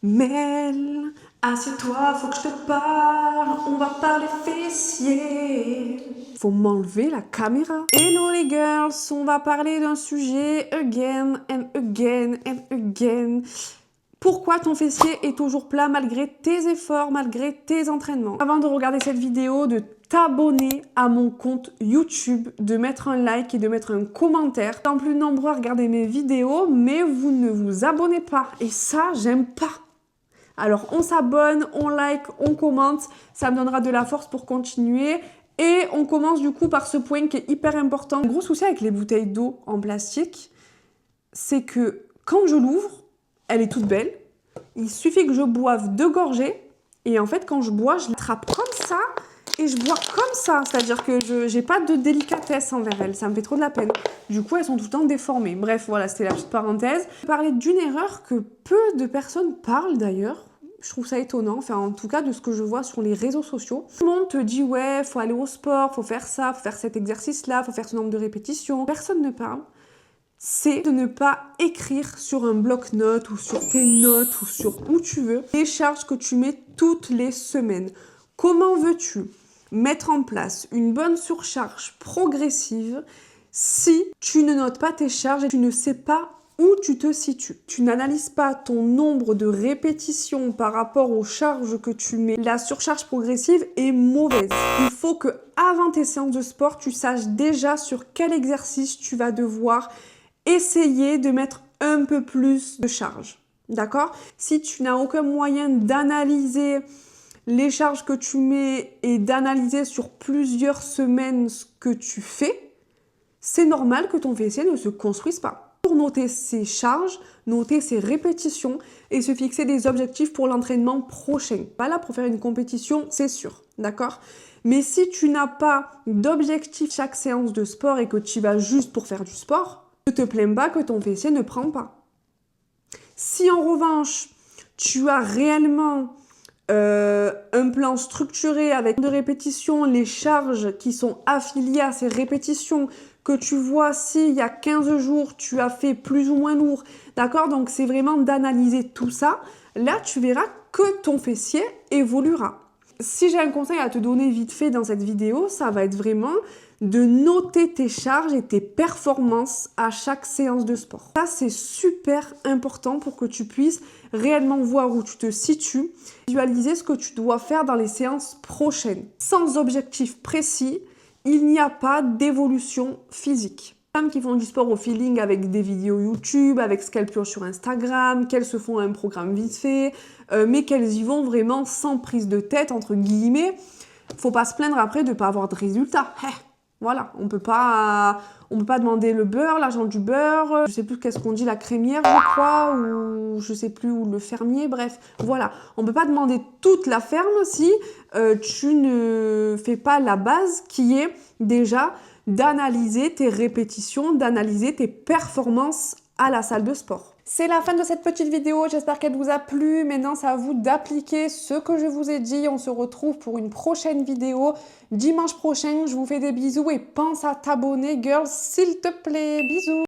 Mel, assieds-toi, faut que je te parle, on va parler fessiers. Faut m'enlever la caméra. Hello les girls, on va parler d'un sujet again and again and again. Pourquoi ton fessier est toujours plat malgré tes efforts, malgré tes entraînements? Avant de regarder cette vidéo, de t'abonner à mon compte YouTube, de mettre un like et de mettre un commentaire. Tant plus nombreux à regarder mes vidéos, mais vous ne vous abonnez pas. Et ça, j'aime pas. Alors, on s'abonne, on like, on commente. Ça me donnera de la force pour continuer. Et on commence du coup par ce point qui est hyper important. Le gros souci avec les bouteilles d'eau en plastique, c'est que quand je l'ouvre, elle est toute belle. Il suffit que je boive 2 gorgées. Et en fait, quand je bois, je l'attrape comme ça et je bois comme ça. C'est-à-dire que je n'ai pas de délicatesse envers elles. Ça me fait trop de la peine. Du coup, elles sont tout le temps déformées. Bref, voilà, c'était la petite parenthèse. Je vais parler d'une erreur que peu de personnes parlent d'ailleurs. Je trouve ça étonnant, enfin en tout cas de ce que je vois sur les réseaux sociaux. Tout le monde te dit ouais, faut aller au sport, faut faire ça, faut faire cet exercice-là, faut faire ce nombre de répétitions. Personne ne parle. C'est de ne pas écrire sur un bloc-notes ou sur tes notes ou sur où tu veux les charges que tu mets toutes les semaines. Comment veux-tu mettre en place une bonne surcharge progressive si tu ne notes pas tes charges et tu ne sais pas où tu te situes? Tu n'analyses pas ton nombre de répétitions par rapport aux charges que tu mets. La surcharge progressive est mauvaise. Il faut que avant tes séances de sport, tu saches déjà sur quel exercice tu vas devoir essayer de mettre un peu plus de charge. D'accord? Si tu n'as aucun moyen d'analyser les charges que tu mets et d'analyser sur plusieurs semaines ce que tu fais, c'est normal que ton fessier ne se construise pas. Pour noter ses charges, noter ses répétitions et se fixer des objectifs pour l'entraînement prochain. Pas là pour faire une compétition, c'est sûr, d'accord? Mais si tu n'as pas d'objectif chaque séance de sport et que tu y vas juste pour faire du sport, ne te plains pas que ton fessier ne prend pas. Si en revanche, tu as réellement un plan structuré avec de répétitions, les charges qui sont affiliées à ces répétitions, que tu vois s'il y a 15 jours, tu as fait plus ou moins lourd, d'accord? Donc c'est vraiment d'analyser tout ça. Là, tu verras que ton fessier évoluera. Si j'ai un conseil à te donner vite fait dans cette vidéo, ça va être vraiment de noter tes charges et tes performances à chaque séance de sport. Ça, c'est super important pour que tu puisses réellement voir où tu te situes, visualiser ce que tu dois faire dans les séances prochaines. Sans objectif précis, il n'y a pas d'évolution physique. Les femmes qui font du sport au feeling avec des vidéos YouTube, avec ce qu'elles piochent sur Instagram, qu'elles se font un programme vite fait, mais qu'elles y vont vraiment sans prise de tête, entre guillemets. Faut pas se plaindre après de ne pas avoir de résultats. Voilà, on peut pas demander le beurre, l'argent du beurre, je sais plus qu'est-ce qu'on dit, la crémière, je crois, ou je sais plus, ou le fermier, bref, voilà. On peut pas demander toute la ferme si tu ne fais pas la base qui est déjà d'analyser tes répétitions, d'analyser tes performances à la salle de sport. C'est la fin de cette petite vidéo, j'espère qu'elle vous a plu. Maintenant, c'est à vous d'appliquer ce que je vous ai dit. On se retrouve pour une prochaine vidéo dimanche prochain. Je vous fais des bisous et pense à t'abonner, girls, s'il te plaît. Bisous!